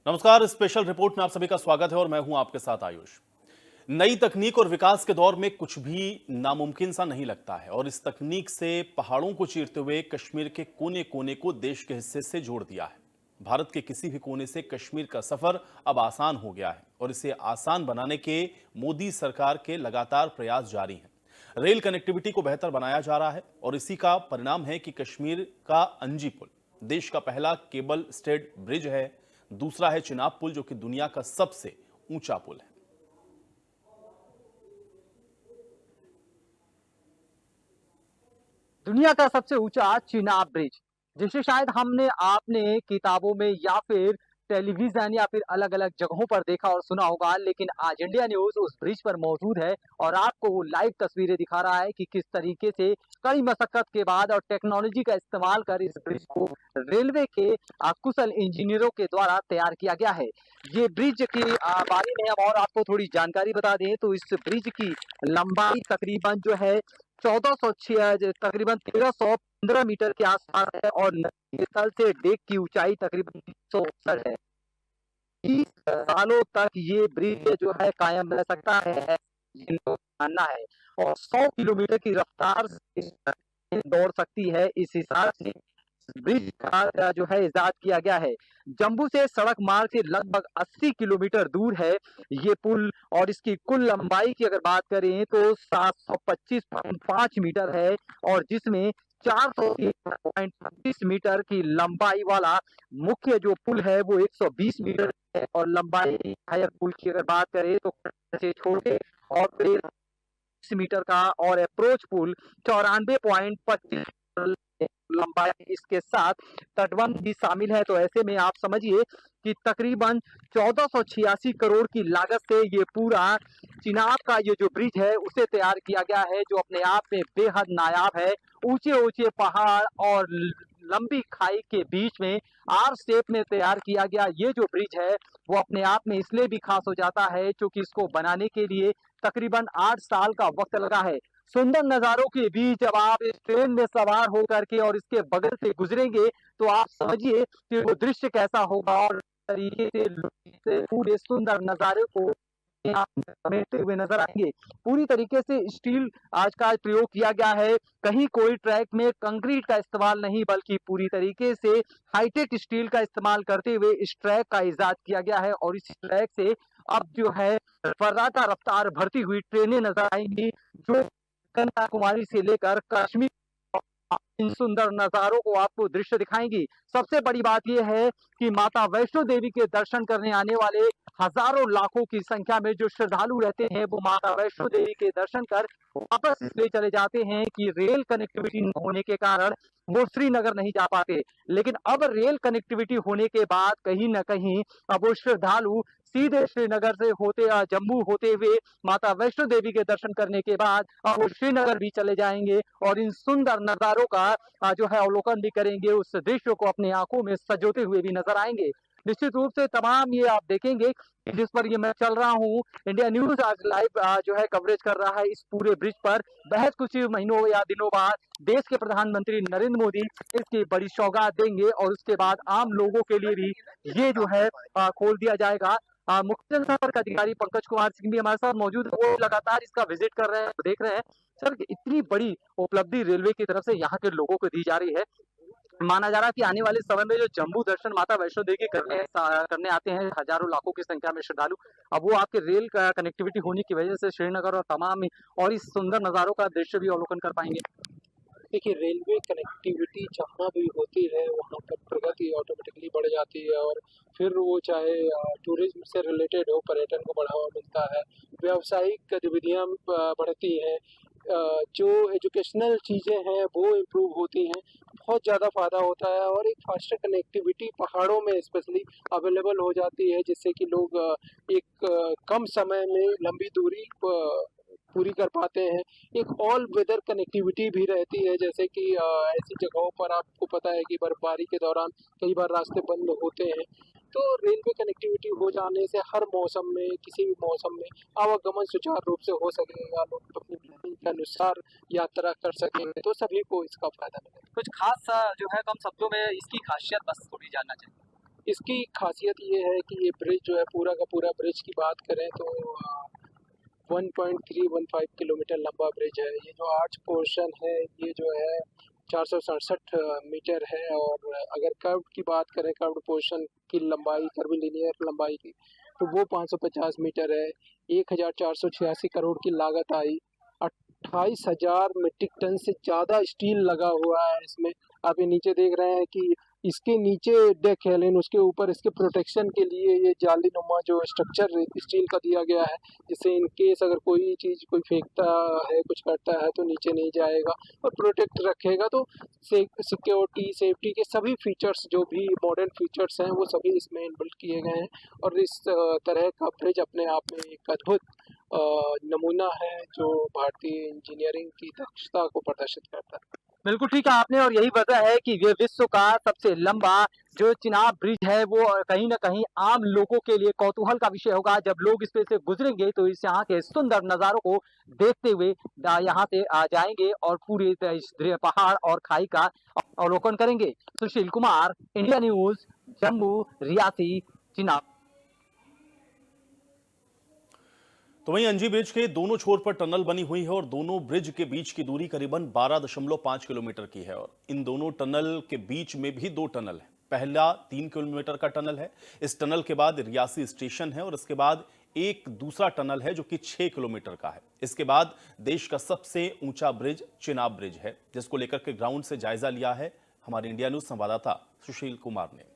नमस्कार। Special report में आप सभी का स्वागत है और मैं हूं आपके साथ आयुष। नई तकनीक और विकास के दौर में कुछ भी नामुमकिन सा नहीं लगता है और इस तकनीक से पहाड़ों को चीरते हुए कश्मीर के कोने कोने को देश के हिस्से से जोड़ दिया है। भारत के किसी भी कोने से कश्मीर का सफर अब आसान हो गया है और इसे आसान बनाने के मोदी सरकार के लगातार प्रयास जारी हैं। रेल कनेक्टिविटी को बेहतर बनाया जा रहा है और इसी का परिणाम है कि कश्मीर का अंजी पुल देश का पहला केबल स्टेड ब्रिज है। दूसरा है चिनाब पुल, जो कि दुनिया का सबसे ऊंचा पुल है। दुनिया का सबसे ऊंचा चिनाब ब्रिज, जिसे शायद हमने आपने किताबों में या फिर टेलीविजन या फिर अलग अलग जगहों पर देखा और सुना होगा, लेकिन आज इंडिया न्यूज उस ब्रिज पर मौजूद है और आपको वो लाइव तस्वीरें दिखा रहा है कि किस तरीके से कड़ी मशक्कत के बाद और टेक्नोलॉजी का इस्तेमाल कर इस ब्रिज को रेलवे के कुशल इंजीनियरों के द्वारा तैयार किया गया है। ये ब्रिज की बारे में हम और आपको थोड़ी जानकारी बता दें तो इस ब्रिज की लंबाई तकरीबन जो है 1406 तकरीबन 1315 मीटर के आसपास है और नदी के तल से डेक की ऊंचाई तकरीबन 369 है। 30 सालों तक ये ब्रिज जो है कायम रह सकता है, जिन लोगों का मानना है, और 100 किलोमीटर की रफ्तार से दौड़ सकती है। इस हिसाब से ब्रिज का जो है इजाद किया गया है। जम्मू से सड़क मार्ग से लगभग 80 किलोमीटर दूर है ये पुल और इसकी कुल लंबाई की अगर बात करें तो 725.5 मीटर है और जिसमें 403.25 मीटर की लंबाई वाला मुख्य जो पुल है वो 120 मीटर है और लंबाई हायर पुल की अगर बात करें तो से छोड़ के और फिर मीटर का और अप्रोच पुल 94.25 लंबाई, इसके साथ तटबंध भी शामिल है। तो ऐसे में आप समझिए कि तकरीबन 1486 करोड़ की लागत से ये पूरा चिनाब का ये जो ब्रिज है उसे तैयार किया गया है, जो अपने आप में बेहद नायाब है। ऊंचे ऊंचे पहाड़ और लंबी खाई के बीच में आर शेप में तैयार किया गया ये जो ब्रिज है वो अपने आप में इसलिए भी खास हो जाता है क्योंकि इसको बनाने के लिए तकरीबन 8 साल का वक्त लगा है। सुंदर नजारों के बीच जब आप इस ट्रेन में सवार होकर के और इसके बगल से गुजरेंगे तो आप समझिए कि वो दृश्य कैसा होगा और तरीके से पूरे सुंदर नजारे को आप समेटते हुए नजर आएंगे। पूरी तरीके से स्टील आज का प्रयोग किया गया है। कहीं कोई ट्रैक में कंक्रीट का इस्तेमाल नहीं बल्कि पूरी तरीके से हाईटेक स्टील का इस्तेमाल करते हुए इस ट्रैक का इजाद किया गया है और इस ट्रैक से अब जो है फर्राटा रफ्तार भरती हुई ट्रेनें नजर आएंगी, जो कन्याकुमारी से लेकर कश्मीर इन सुंदर नजारों को आपको दृश्य दिखाएंगी। सबसे बड़ी बात यह है कि माता वैष्णो देवी के दर्शन करने आने वाले हजारों लाखों की संख्या में जो श्रद्धालु रहते हैं वो माता वैष्णो देवी के दर्शन कर वापस इसलिए चले जाते हैं कि रेल कनेक्टिविटी न होने के कारण वो श्रीनगर नहीं जा पाते। लेकिन अब रेल कनेक्टिविटी होने के बाद कहीं ना कहीं अब वो श्रद्धालु सीधे श्रीनगर से होते जम्मू होते हुए माता वैष्णो देवी के दर्शन करने के बाद अब वो श्रीनगर भी चले जाएंगे और इन सुंदर नजारों का जो है अवलोकन भी करेंगे, उस दृश्य को अपनी आंखों में सजोते हुए भी नजर आएंगे। निश्चित रूप से तमाम ये आप देखेंगे जिस पर ये मैं चल रहा हूँ। इंडिया न्यूज आज लाइव जो है कवरेज कर रहा है इस पूरे ब्रिज पर। बेहद कुछ महीनों या दिनों बाद देश के प्रधानमंत्री नरेंद्र मोदी इसकी बड़ी सौगात देंगे और उसके बाद आम लोगों के लिए भी ये जो है खोल दिया जाएगा। मुख्य जनसंपर्क अधिकारी पंकज कुमार सिंह भी हमारे साथ मौजूद है, वो लगातार इसका विजिट कर रहे हैं, देख रहे हैं। सर, इतनी बड़ी उपलब्धि रेलवे की तरफ से यहाँ के लोगों को दी जा रही है, माना जा रहा है कि आने वाले समय में जो जम्मू दर्शन माता वैष्णो देवी करने आते हैं हजारों लाखों की संख्या में श्रद्धालु, अब वो आपके रेल का कनेक्टिविटी होने की वजह से श्रीनगर और तमाम और इस सुंदर नजारों का दृश्य भी अवलोकन कर पाएंगे। देखिए, रेलवे कनेक्टिविटी जहाँ भी होती है वहाँ पर प्रगति ऑटोमेटिकली बढ़ जाती है और फिर वो चाहे टूरिज्म से रिलेटेड हो, पर्यटन को बढ़ावा मिलता है, व्यावसायिक गतिविधियाँ बढ़ती हैं, जो एजुकेशनल चीज़ें हैं वो इम्प्रूव होती हैं, बहुत ज़्यादा फ़ायदा होता है और एक फास्टर कनेक्टिविटी पहाड़ों में स्पेशली अवेलेबल हो जाती है, जिससे कि लोग कम समय में लंबी दूरी पूरी कर पाते हैं। एक ऑल वेदर कनेक्टिविटी भी रहती है, जैसे कि ऐसी जगहों पर आपको पता है कि बर्फबारी के दौरान कई बार रास्ते बंद होते हैं, तो रेलवे कनेक्टिविटी हो जाने से हर मौसम में, किसी भी मौसम में आवागमन सुचारू रूप से हो सकेगा, लोग अपनी प्लानिंग के अनुसार यात्रा कर सकेंगे, तो सभी को इसका फ़ायदा मिलेगा। कुछ खास जो है कम शब्दों में इसकी खासियत बस थोड़ी जानना चाहिए। इसकी खासियत ये है कि ये ब्रिज जो है पूरा का पूरा ब्रिज की बात करें तो 1.315 किलोमीटर लंबा ब्रिज है। ये जो आर्च पोर्शन है ये जो है 467 मीटर है, और अगर कर्व की बात करें, कर्व्ड पोर्शन की लंबाई, कर्विलिनियर लंबाई की, तो वो 550 मीटर है। 1486 करोड़ की लागत आई। 28,000 मीट्रिक टन से ज़्यादा स्टील लगा हुआ है इसमें। आप ये नीचे देख रहे हैं कि इसके नीचे डेक है, लेकिन उसके ऊपर इसके प्रोटेक्शन के लिए ये जाली नुमा जो स्ट्रक्चर स्टील का दिया गया है, जिससे इन केस अगर कोई चीज़ कोई फेंकता है, कुछ करता है, तो नीचे नहीं जाएगा और प्रोटेक्ट रखेगा। तो सिक्योरिटी, सेफ्टी के सभी फीचर्स, जो भी मॉडर्न फीचर्स हैं, वो सभी इसमें इनबिल्ट किए गए हैं। और इस तरह का ब्रिज अपने आप में एक अद्भुत नमूना है जो भारतीय इंजीनियरिंग की दक्षता को प्रदर्शित करता है। बिल्कुल ठीक है आपने, और यही वजह है कि ये विश्व का सबसे लंबा जो चिनाब ब्रिज है वो कहीं ना कहीं आम लोगों के लिए कौतूहल का विषय होगा। जब लोग इस पे से गुजरेंगे तो इस यहाँ के सुंदर नज़ारों को देखते हुए यहाँ से आ जाएंगे और पूरे इस पहाड़ और खाई का अवलोकन करेंगे। Sushil Kumar, India news, Jammu, Reasi, Chenab. तो वहीं अंजी ब्रिज के दोनों छोर पर टनल बनी हुई है और दोनों ब्रिज के बीच की दूरी करीबन 12.5 किलोमीटर की है और इन दोनों टनल के बीच में भी दो टनल है। पहला 3 किलोमीटर का टनल है। इस टनल के बाद रियासी स्टेशन है और इसके बाद एक दूसरा टनल है जो कि 6 किलोमीटर का है। इसके बाद देश का सबसे ऊंचा ब्रिज चिनाब ब्रिज है, जिसको लेकर के ग्राउंड से जायजा लिया है हमारे इंडिया न्यूज संवाददाता सुशील कुमार ने।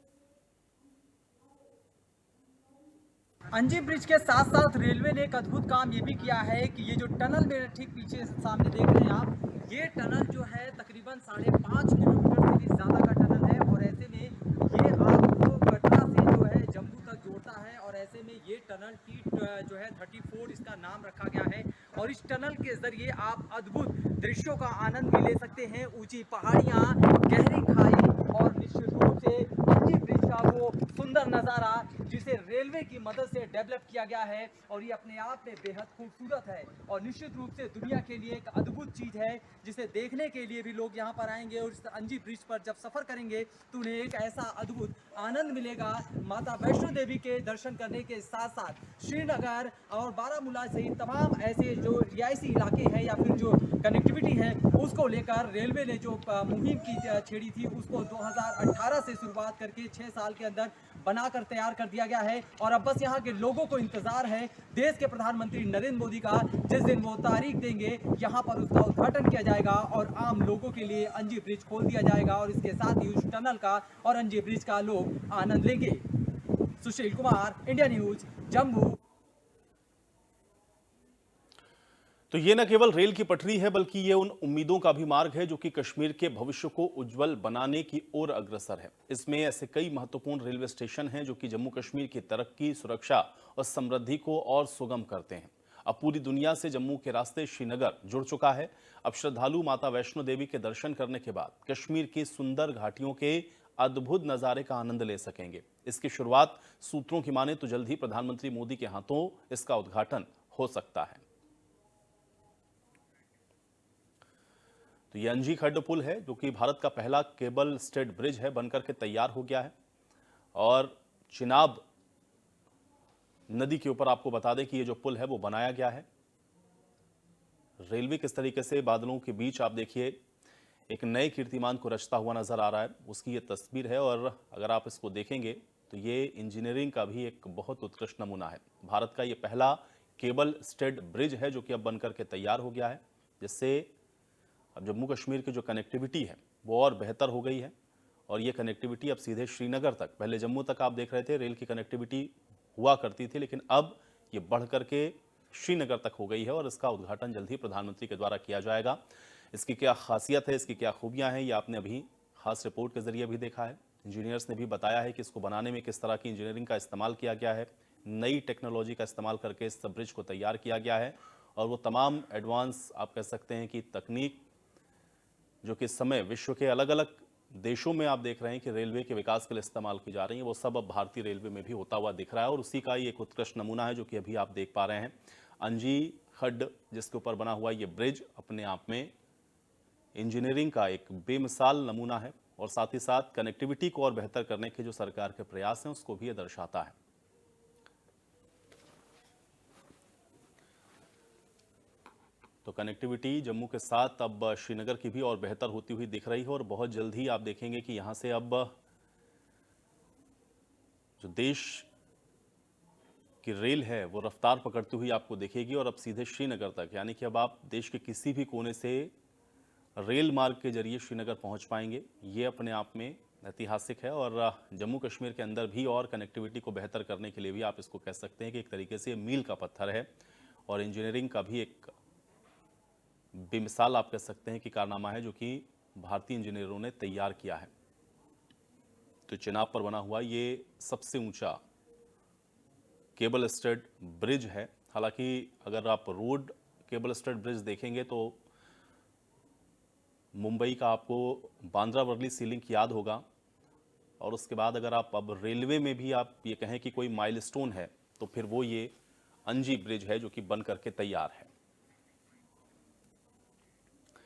अंजी ब्रिज के साथ साथ रेलवे ने एक अद्भुत काम ये भी किया है कि ये जो टनल मेरे ठीक पीछे सामने देख रहे हैं आप, ये टनल जो है तकरीबन 5.5 किलोमीटर से भी ज़्यादा का टनल है और ऐसे में ये आपको कटरा से जो है जम्मू तक जोड़ता है और ऐसे में ये टनल टी जो है 34 इसका नाम रखा गया है और इस टनल के जरिए आप अद्भुत दृश्यों का आनंद भी ले सकते हैं। ऊंची पहाड़ियाँ, गहरी खाई और निश्चित रूप से अंजी ब्रिज का वो सुंदर नज़ारा जिसे रेलवे की मदद से डेवलप किया गया है और ये अपने आप में बेहद खूबसूरत है और निश्चित रूप से दुनिया के लिए एक अद्भुत चीज़ है जिसे देखने के लिए भी लोग यहाँ पर आएंगे और इस अंजी ब्रिज पर जब सफ़र करेंगे तो उन्हें एक ऐसा अद्भुत आनंद मिलेगा। माता वैष्णो देवी के दर्शन करने के साथ साथ श्रीनगर और बारामूला सहित तमाम ऐसे जो रिहायशी इलाके हैं या फिर जो कनेक्टिविटी है उसको लेकर रेलवे ने जो मुहिम की छेड़ी थी उसको 2018 से शुरुआत करके 6 साल के अंदर बनाकर तैयार कर दिया गया है और अब बस यहाँ के लोगों को इंतजार है देश के प्रधानमंत्री नरेंद्र मोदी का, जिस दिन वो तारीख देंगे यहाँ पर उसका उद्घाटन किया जाएगा और आम लोगों के लिए अंजी ब्रिज खोल दिया जाएगा और इसके साथ ही उस टनल का और अंजी ब्रिज का लोग आनंद लेंगे। Sushil Kumar, India news, Jammu. तो ये न केवल रेल की पटरी है बल्कि ये उन उम्मीदों का भी मार्ग है जो कि कश्मीर के भविष्य को उज्जवल बनाने की ओर अग्रसर है। इसमें ऐसे कई महत्वपूर्ण रेलवे स्टेशन हैं जो कि जम्मू कश्मीर की तरक्की, सुरक्षा और समृद्धि को और सुगम करते हैं। अब पूरी दुनिया से जम्मू के रास्ते श्रीनगर जुड़ चुका है। अब श्रद्धालु माता वैष्णो देवी के दर्शन करने के बाद कश्मीर की सुंदर घाटियों के अद्भुत नजारे का आनंद ले सकेंगे। इसकी शुरुआत सूत्रों की माने तो जल्द ही प्रधानमंत्री मोदी के हाथों इसका उद्घाटन हो सकता है। तो ये अंजी खड्ड पुल है जो कि भारत का पहला केबल स्टेड ब्रिज है, बनकर के तैयार हो गया है और चिनाब नदी के ऊपर आपको बता दें कि ये जो पुल है वो बनाया गया है। रेलवे किस तरीके से बादलों के बीच आप देखिए एक नए कीर्तिमान को रचता हुआ नजर आ रहा है, उसकी ये तस्वीर है और अगर आप इसको देखेंगे तो ये इंजीनियरिंग का भी एक बहुत उत्कृष्ट नमूना है। भारत का ये पहला केबल स्टेड ब्रिज है जो कि अब बनकर के तैयार हो गया है, जिससे अब जम्मू कश्मीर की जो कनेक्टिविटी है वो और बेहतर हो गई है और ये कनेक्टिविटी अब सीधे श्रीनगर तक, पहले जम्मू तक आप देख रहे थे रेल की कनेक्टिविटी हुआ करती थी, लेकिन अब ये बढ़ करके श्रीनगर तक हो गई है और इसका उद्घाटन जल्द ही प्रधानमंत्री के द्वारा किया जाएगा। इसकी क्या खासियत है, इसकी क्या खूबियां हैं, ये आपने अभी खास रिपोर्ट के जरिए भी देखा है। इंजीनियर्स ने भी बताया है कि इसको बनाने में किस तरह की इंजीनियरिंग का इस्तेमाल किया गया है, नई टेक्नोलॉजी का इस्तेमाल करके इस ब्रिज को तैयार किया गया है और वो तमाम एडवांस आप कह सकते हैं कि तकनीक जो कि इस समय विश्व के अलग अलग देशों में आप देख रहे हैं कि रेलवे के विकास के लिए इस्तेमाल की जा रही है, वो सब अब भारतीय रेलवे में भी होता हुआ दिख रहा है और उसी का ही एक उत्कृष्ट नमूना है जो कि अभी आप देख पा रहे हैं। अंजी खड्ड जिसके ऊपर बना हुआ ये ब्रिज अपने आप में इंजीनियरिंग का एक बेमिसाल नमूना है। और साथ ही साथ कनेक्टिविटी को और बेहतर करने के जो सरकार के प्रयास हैं उसको भी ये दर्शाता है। तो कनेक्टिविटी जम्मू के साथ अब श्रीनगर की भी और बेहतर होती हुई दिख रही है और बहुत जल्द ही आप देखेंगे कि यहां से अब जो देश की रेल है वो रफ्तार पकड़ती हुई आपको दिखेगी और अब सीधे श्रीनगर तक, यानी कि अब आप देश के किसी भी कोने से रेल मार्ग के जरिए श्रीनगर पहुंच पाएंगे। ये अपने आप में ऐतिहासिक है और जम्मू कश्मीर के अंदर भी और कनेक्टिविटी को बेहतर करने के लिए भी आप इसको कह सकते हैं कि एक तरीके से मील का पत्थर है और इंजीनियरिंग का भी एक बेमिसाल आप कह सकते हैं कि कारनामा है जो कि भारतीय इंजीनियरों ने तैयार किया है। तो चिनाब पर बना हुआ ये सबसे ऊंचा केबल स्टड ब्रिज है। हालांकि अगर आप रोड केबल स्टड ब्रिज देखेंगे तो मुंबई का आपको बांद्रा वर्ली सी लिंक याद होगा और उसके बाद अगर आप अब रेलवे में भी आप ये कहें कि कोई माइलस्टोन है तो फिर वो ये अंजी ब्रिज है जो कि बन करके तैयार है।